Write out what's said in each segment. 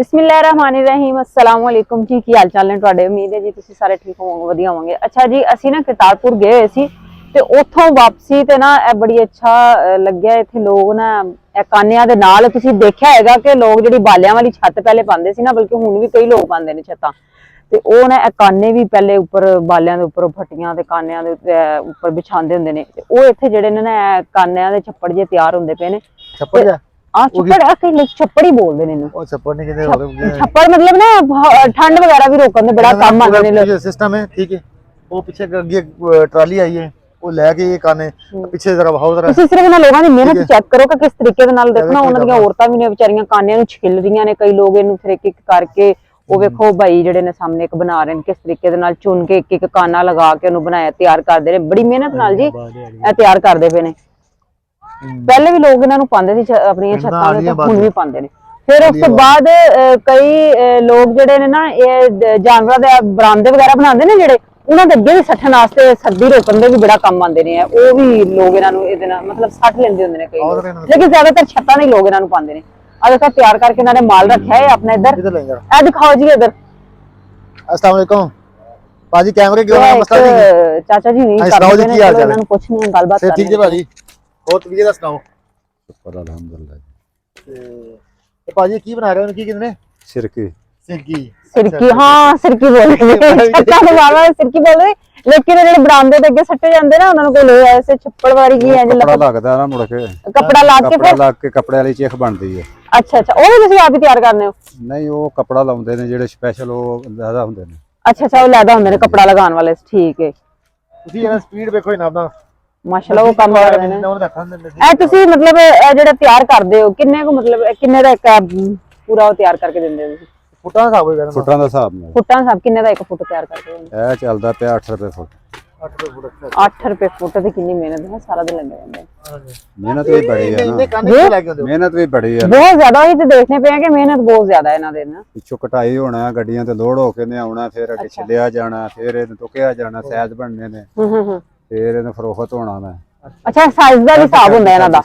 बिस्मिल्लाहिर्रहमानिर्रहीम अस्सलाम वालेकुम जी। की हाल चाल ने तुहाडे? उम्मीद है जी तुसीं सारे ठीक होवोगे, वधिया होवोगे। अच्छा जी, असीं ना करतारपुर गए होए सी ते उत्थों वापसी ते ना ए बड़ी अच्छा लग्या। इत्थे लोग ना कानियां दे नाल तुसीं देखिया होएगा कि लोग जिहड़ी बालियां वाली छत पहले पांदे सी ना, बल्कि हुण भी कई लोग पांदे ने छत्तां ते ओह ना काने भी पहले उपर बालियां दे उपर फट्टियां ते कानियां दे उपर बिछांदे हुंदे ने ते ओह इत्थे जेहड़े ने ना कानियां दे छप्पड़ जे तैयार हुंदे पे ने। छप्पड़ जा छप्पड़ कई लोग छप्पड़ ही बोलदे ने। ਉਹ ਛੱਪੜ ਨਹੀਂ ਕਹਿੰਦੇ ਹੋਰ छप्पड़ मतलब ना ठंड वगैरह भी रोकने में बड़ा काम आते हैं लोग। सिस्टम है ठीक है। वो पीछे अगे ट्राली आई है, वो लेके ये काने ਪਿੱਛੇ ਜ਼ਰਾ ਵਹਾਓ ਜ਼ਰਾ। ਤੁਸੀਂ ਸਿਰਫ ਇਹਨਾਂ ਲੋਕਾਂ ਦੀ ਮਿਹਨਤ ਚੈੱਕ ਕਰੋ ਕਿ ਕਿਸ ਤਰੀਕੇ ਦੇ ਨਾਲ ਦੇਖਣਾ। ਉਹਨਾਂ ਦੀਆਂ ਔਰਤਾਂ ਵੀ ਨੇ ਵਿਚਾਰੀਆਂ ਕਾਨਿਆਂ ਨੂੰ ਛਿੱਲ ਰਹੀਆਂ ਨੇ। ਕਈ ਲੋਕ ਇਹਨੂੰ ਫਿਰ ਇੱਕ ਇੱਕ ਕਰਕੇ ਉਹ ਵੇਖੋ ਭਾਈ ਜਿਹੜੇ ਨੇ ਸਾਹਮਣੇ ਇੱਕ ਬਣਾ ਰਹੇ ਨੇ, ਕਿਸ ਤਰੀਕੇ ਦੇ ਨਾਲ ਚੁਣ ਕੇ ਇੱਕ ਇੱਕ ਕਾਨਾ ਲਗਾ ਕੇ ਉਹਨੂੰ ਬਣਾਇਆ ਤਿਆਰ ਕਰਦੇ ਨੇ। ਬੜੀ ਮਿਹਨਤ ਨਾਲ ਜੀ ਇਹ ਤਿਆਰ ਕਰਦੇ ਪਏ ਨੇ। ਪਹਿਲੇ ਵੀ ਲੋਕ ਇਹਨਾਂ ਨੂੰ ਪਾਉਂਦੇ ਸੀ ਆਪਣੀਆਂ ਛੱਤਾਂ ਤੇ, ਹੁਣ ਵੀ ਪਾਉਂਦੇ ਨੇ। फिर उस तो बाद कई लोग जेडे ने ना ये जानवरों के बरामदे वगैरह बनाते ने जेडे, उन्होंने अगे भी सट्टन वास्ते सर्दी रोकने के भी बड़ा काम आते हैं। वो भी लोग इन्होंने मतलब सट लेंदे होंदे ने कई लोग, लेकिन ज्यादातर छत्तां नहीं लोग इन्होंने पाते हैं। अब देखो तैयार करके इन्होंने माल रखा है अपना इधर। ए दिखाओ जी इधर। अस्सलाम वालेकुम पाजी, कैमरे क्यों ना मसला जी? चाचा जी नहीं सुनाओ जी, की हाल चाल है? कुछ नहीं, गलबात कर ठीक जी भाजी, बहुत ਵਧੀਆ सुनाओ। शुक्र अल्हम्दुलिल्लाह। तो पाजी की बना रहे हो? की कितने सिरकी सिरकी सिरकी हाँ सिरकी बोल रहे सिरकी बोल रहे। लेकिन ਜਿਹੜੇ ਬਰਾਮਦੇ ਤੇ ਅੱਗੇ ਸੱਟੇ ਜਾਂਦੇ ਨਾ, ਉਹਨਾਂ ਨੂੰ ਕੋਈ ਲੋਹਾ ਐਸੇ ਛੱਪੜ ਵਾਲੀ ਕੀ ਹੈ ਕੱਪੜਾ ਲੱਗਦਾ ਨਾ ਮੁੜ ਕੇ, ਕੱਪੜਾ ਲਾ ਕੇ ਫਿਰ ਲਾ ਕੇ ਕੱਪੜੇ ਵਾਲੀ ਚੇਖ ਬਣਦੀ ਹੈ। ਅੱਛਾ ਅੱਛਾ, ਉਹ ਵੀ ਤੁਸੀਂ ਆਪ ਹੀ ਤਿਆਰ ਕਰਨੇ ਹੋ? ਨਹੀਂ, ਉਹ ਕੱਪੜਾ ਲਾਉਂਦੇ ਨੇ ਜਿਹੜੇ ਸਪੈਸ਼ਲ, ਉਹ ਲੈਦਾ ਹੁੰਦੇ ਨੇ। ਅੱਛਾ ਅੱਛਾ, ਉਹ ਲੈਦਾ ਹੁੰਦੇ ਨੇ ਕੱਪੜਾ ਲਗਾਉਣ ਵਾਲੇ। ਠੀਕ ਹੈ। ਤੁਸੀਂ ਇਹਨਾਂ ਸਪੀਡ ਵੇਖੋ ਇਹਨਾਂ ਦਾ, ਮਾਸ਼ਾਅੱਲਾ ਉਹ ਕੰਮ ਕਰਦੇ ਨੇ। ਇਹ ਤੁਸੀਂ ਮਤਲਬ ਜਿਹੜਾ ਤਿਆਰ ਕਰਦੇ ਹੋ ਕਿੰਨੇ ਕੁ, ਮਤਲਬ ਕਿੰਨੇ ਦਾ ਇੱਕ ਪੂਰਾ ਉਹ ਤਿਆਰ ਕਰਕੇ ਦਿੰਦੇ ਹੋ ਤੁਸੀਂ? ਫੁੱਟਾਂ ਦਾ ਹਿਸਾਬ ਹੋਏਗਾ। ਫੁੱਟਾਂ ਦਾ ਹਿਸਾਬ ਨਾਲ, ਫੁੱਟਾਂ ਦਾ ਹਿਸਾਬ ਕਿੰਨੇ ਦਾ ਇੱਕ ਫੁੱਟ ਤਿਆਰ ਕਰਦੇ ਹੋ? ਇਹ ਚੱਲਦਾ ਪਿਆ 8 ਰੁਪਏ ਫੁੱਟ। 8 ਰੁਪਏ ਫੁੱਟ ਤੇ ਕਿੰਨੀ ਮਿਹਨਤ ਹੈ, ਸਾਰਾ ਦਿਨ ਲੱਗ ਜਾਂਦਾ ਹੈ। ਮਿਹਨਤ ਵੀ ਬੜੀ ਹੈ ਨਾ, ਮਿਹਨਤ ਵੀ ਬੜੀ ਹੈ ਬਹੁਤ ਜ਼ਿਆਦਾ। ਹੀ ਤੇ ਦੇਖਣੇ ਪਏ ਕਿ ਮਿਹਨਤ ਬਹੁਤ ਜ਼ਿਆਦਾ ਇਹਨਾਂ ਦੇ ਨਾ। ਪਿੱਛੋਂ ਕਟਾਈ ਹੋਣਾ, ਗੱਡੀਆਂ ਤੇ ਲੋਡ ਹੋ ਕੇ ਨੇ ਆਉਣਾ, ਫਿਰ ਅੱਗੇ ਛਿੱਲਿਆ ਜਾਣਾ, ਫਿਰ ਇਹਨੂੰ ਟੁਕਿਆ ਜਾਣਾ, ਸਾਈਜ਼ ਬਣਨੇ ਨੇ, ਫਿਰ ਇਹਨੂੰ ਫਰੋਖਤ ਹੋਣਾ ਮੈਂ। ਅੱਛਾ, ਸਾਈਜ਼ ਦਾ ਵੀ ਹਿਸਾਬ ਹੁੰਦਾ ਇਹਨਾਂ ਦਾ?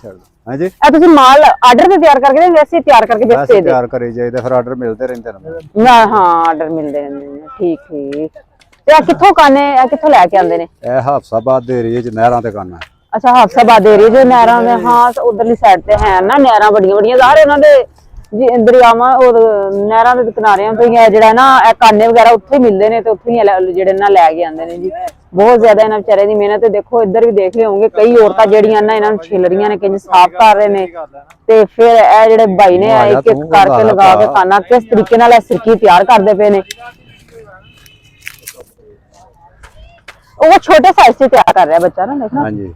ਹਾਂਜੀ। ਇਹ ਤੁਸੀਂ ਮਾਲ ਆਰਡਰ ਤੇ ਤਿਆਰ ਕਰਕੇ ਵੈਸੇ ਤਿਆਰ ਕਰਕੇ ਵੇਚਦੇ? ਤਿਆਰ ਕਰੀ ਜਾਈਦਾ, ਫਿਰ ਆਰਡਰ ਮਿਲਦੇ ਰਹਿੰਦੇ ਨੇ ਨਾ। ਹਾਂ, ਆਰਡਰ ਮਿਲਦੇ ਰਹਿੰਦੇ ਨੇ। ਠੀਕ ਠੀਕ। ਤੇ ਆ ਕਿੱਥੋਂ ਕਾਨੇ, ਇਹ ਕਿੱਥੋਂ ਲੈ ਕੇ ਆਉਂਦੇ ਨੇ? ਇਹ ਹਾਫਸਾਬਾਦ ਦੇ ਏਰੀਏ 'ਚ ਨਹਿਰਾਂ ਤੇ ਕਾਨਾ। ਅੱਛਾ, ਹਾਫਸਾਬਾਦ ਦੇ ਏਰੀਏ 'ਚ ਨਹਿਰਾਂ ਦੇ। ਹਾਂ, ਉਧਰਲੀ ਸਾਈਡ ਤੇ ਹੈ ਨਾ ਨਹਿਰਾਂ ਬੜੀਆਂ ਬੜੀਆਂ ਸਾਰੇ ਇਹਨਾਂ ਦੇ ਦਰਿਆਵਾਂ ਔਰ ਨਹਿਰਾਂ ਦੇ ਕਿਨਾਰਿਆਂ ਤੋਂ ਹੀ ਜਿਹੜਾ ਨਾ ਇਹ ਕਾਨੇ ਵਗੈਰਾ ਉੱਥੇ ਹੀ ਮਿਲਦੇ ਨੇ ਤੇ ਉੱਥੇ ਹੀ ਜਿਹੜੇ ਨਾ ਲੈ ਕੇ ਆਉਂਦੇ ਨੇ ਜੀ। ਬਹੁਤ ਜ਼ਿਆਦਾ ਇਹਨਾਂ ਵਿਚਾਰੇ ਦੀ ਮਿਹਨਤ ਹੈ। ਦੇਖੋ ਇੱਧਰ ਵੀ ਦੇਖ ਰਹੇ ਹੋਵੋਗੇ ਕਈ ਔਰਤਾਂ ਜਿਹੜੀਆਂ ਨਾ ਇਹਨਾਂ ਨੂੰ ਛਿੱਲ ਰਹੀਆਂ ਨੇ, ਕਈ ਸਾਫ਼ ਕਰ ਰਹੇ ਨੇ। ਤੇ ਫਿਰ ਇਹ ਜਿਹੜੇ ਬਾਈ ਨੇ ਇੱਕ ਇੱਕ ਕਰਕੇ ਲਗਾ ਕੇ ਕਾਨਾ ਕਿਸ ਤਰੀਕੇ ਨਾਲ ਇਹ ਸਿਰਕੀ ਤਿਆਰ ਕਰਦੇ ਪਏ ਨੇ। ਉਹ ਛੋਟੇ ਸਾਈਜ਼ 'ਚ ਤਿਆਰ ਕਰ ਰਿਹਾ ਬੱਚਾ ਨਾ, ਦੇਖਣਾ। ਹਾਂਜੀ।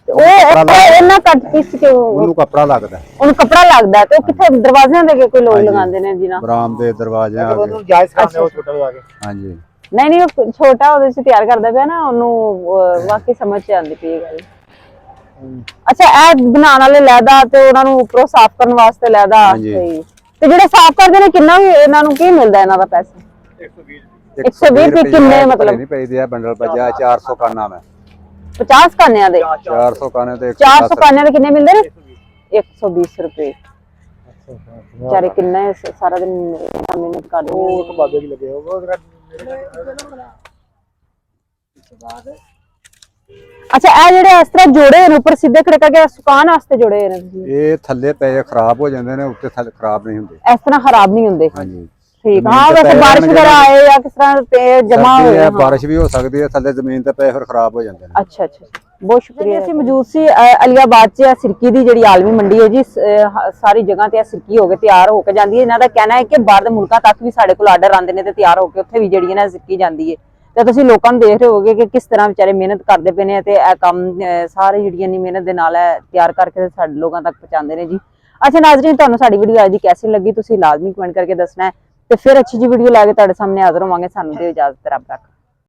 ਉਹ ਇਹਨਾਂ ਕੱਟ ਪੀਸ ਕੇ ਉਹਨੂੰ ਕੱਪੜਾ ਲੱਗਦਾ, ਉਹਨੂੰ ਕੱਪੜਾ ਲੱਗਦਾ। ਤੇ ਉਹ ਕਿੱਥੇ ਦਰਵਾਜ਼ਿਆਂ ਦੇ ਕੋਈ ਲੋਕ ਲਗਾਉਂਦੇ ਨੇ ਜੀ ਨਾ, ਬਰਾਮਦੇ ਦਰਵਾਜ਼ਿਆਂ ਆ ਕੇ ਜਾਇਜ਼ ਕਰਨੇ ਉਹ ਛੋਟਾ ਲਗਾ ਕੇ। ਹਾਂਜੀ। ਨਹੀਂ ਨਹੀਂ, ਉਹ ਛੋਟਾ ਉਹਦੇ 'ਚ ਤਿਆਰ ਕਰਦਾ ਪਿਆ ਨਾ, ਉਹਨੂੰ ਵਾਕਈ ਸਮਝ 'ਚ ਆਉਂਦੀ ਪਈ ਗੱਲ। ਅੱਛਾ, ਇਹ ਬਣਾਉਣ ਵਾਲੇ ਲੈਦਾ ਤੇ ਉਹਨਾਂ ਨੂੰ ਉੱਪਰੋਂ ਸਾਫ਼ ਕਰਨ ਵਾਸਤੇ ਲੈਦਾ। ਤੇ ਜਿਹੜੇ ਸਾਫ਼ ਕਰਦੇ ਨੇ ਕਿੰਨਾ ਵੀ ਇਹਨਾਂ ਨੂੰ ਕੀ ਮਿਲਦਾ ਇਹਨਾਂ ਦਾ ਪੈਸਾ? 120 ਰੁਪਏ। ਕਿੰਨੇ ਮਤਲਬ ਨਹੀਂ ਪੈਂਦੇ ਆ ਬੰਡਲ ਪਜਾ 400 ਕਾਨਾ ਮੈਂ 50 ਕਾਨਿਆਂ ਦੇ 400 ਕਾਨੇ ਤੇ 400 ਕਾਨਿਆਂ ਦੇ ਕਿੰਨੇ ਮਿਲਦੇ ਨੇ? 120 ਰੁਪਏ। ਵਿਚਾਰੇ ਕਿੰਨਾ ਸਾਰਾ ਦਿਨ ਮਿਹਨਤ ਕਰਦੇ ਨੇ। ਉਹ ਬਾਬੇ ਵੀ ਲੱਗੇ ਉਹ ਅੱਛਾ, ਇਹ ਜਿਹੜੇ ਇਸ ਤਰ੍ਹਾਂ ਜੋੜੇ ਨੇ ਉੱਪਰ ਸਿੱਧੇ ਖੜੇ ਕਰਕੇ ਸੁਕਾਉਣ ਵਾਸਤੇ ਜੋੜੇ ਨੇ? ਇਹ ਥੱਲੇ ਪਏ ਖਰਾਬ ਹੋ ਜਾਂਦੇ ਨੇ, ਉੱਤੇ ਥੱਲੇ ਖਰਾਬ ਨਹੀਂ ਹੁੰਦੇ। ਇਸ ਤਰ੍ਹਾਂ ਖਰਾਬ ਨਹੀਂ ਹੁੰਦੇ? ਹਾਂਜੀ। ਠੀਕ। ਹਾਂ, ਵੈਸੇ ਬਾਰਿਸ਼ ਵਗੈਰਾ ਆਏ ਜਾਂ ਕਿਸ ਤਰ੍ਹਾਂ ਤੇ ਜਮਾ ਹੋਏ, ਬਾਰਿਸ਼ ਵੀ ਹੋ ਸਕਦੀ ਹੈ ਥੱਲੇ ਜ਼ਮੀਨ ਤੇ ਪਏ, ਫਿਰ ਖਰਾਬ ਹੋ ਜਾਂਦੇ ਨੇ। ਅੱਛਾ ਅੱਛਾ, ਬਹੁਤ ਸ਼ੁਕਰੀਆ। ਅਸੀਂ ਮੌਜੂਦ ਸੀ ਅਲੀਆਬਾਦ 'ਚ। ਸਿਰਕੀ ਦੀ ਜਿਹੜੀ ਆਲਮੀ ਮੰਡੀ ਹੈ ਜੀ, ਸਾਰੀ ਜਗ੍ਹਾ ਤੇ ਸਿਰਕੀ ਹੋ ਕੇ ਤਿਆਰ ਹੋ ਕੇ ਜਾਂਦੀ ਹੈ। ਇਹਨਾਂ ਦਾ ਕਹਿਣਾ ਹੈ ਕਿ ਬਾਹਰ ਦੇ ਮੁਲਕਾਂ ਤੱਕ ਵੀ ਸਾਡੇ ਕੋਲ ਆਰਡਰ ਆਉਂਦੇ ਨੇ ਤੇ ਤਿਆਰ ਹੋ ਕੇ ਉੱਥੇ ਵੀ ਜਿਹੜੀ ਨਾ ਸਿਰਕੀ ਜਾਂਦੀ ਹੈ। ਤੇ ਤੁਸੀਂ ਲੋਕਾਂ ਨੂੰ ਦੇਖ ਰਹੇ ਹੋਗੇ ਕਿ ਕਿਸ ਤਰ੍ਹਾਂ ਵਿਚਾਰੇ ਮਿਹਨਤ ਕਰਦੇ ਪਏ ਨੇ ਤੇ ਇਹ ਕੰਮ ਸਾਰੇ ਜਿਹੜੀਆਂ ਨੀ ਮਿਹਨਤ ਦੇ ਨਾਲ ਤਿਆਰ ਕਰਕੇ ਸਾਡੇ ਲੋਕਾਂ ਤੱਕ ਪਹੁੰਚਾਉਂਦੇ ਨੇ ਜੀ। ਅੱਛਾ ਨਾਜ਼ਰੀਨ, ਤੁਹਾਨੂੰ ਸਾਡੀ ਵੀਡੀਓ ਅੱਜ ਦੀ ਕੈਸੀ ਲੱਗੀ ਤੁਸੀਂ ਲਾਜ਼ਮੀ ਕਮੈਂਟ ਕਰਕੇ ਦੱਸਣਾ ਹੈ। ਤੇ ਫਿਰ ਅੱਛੀ ਜੀ ਵੀਡੀਓ ਲੈ ਕੇ ਤੁਹਾਡੇ ਸਾਹਮਣੇ ਹਾਜ਼ਰ ਹੋਵਾਂਗੇ। ਸਾਨੂੰ ਦਿਓ ਇਜਾਜ਼ਤ, ਰੱਬ ਰੱਖਾ।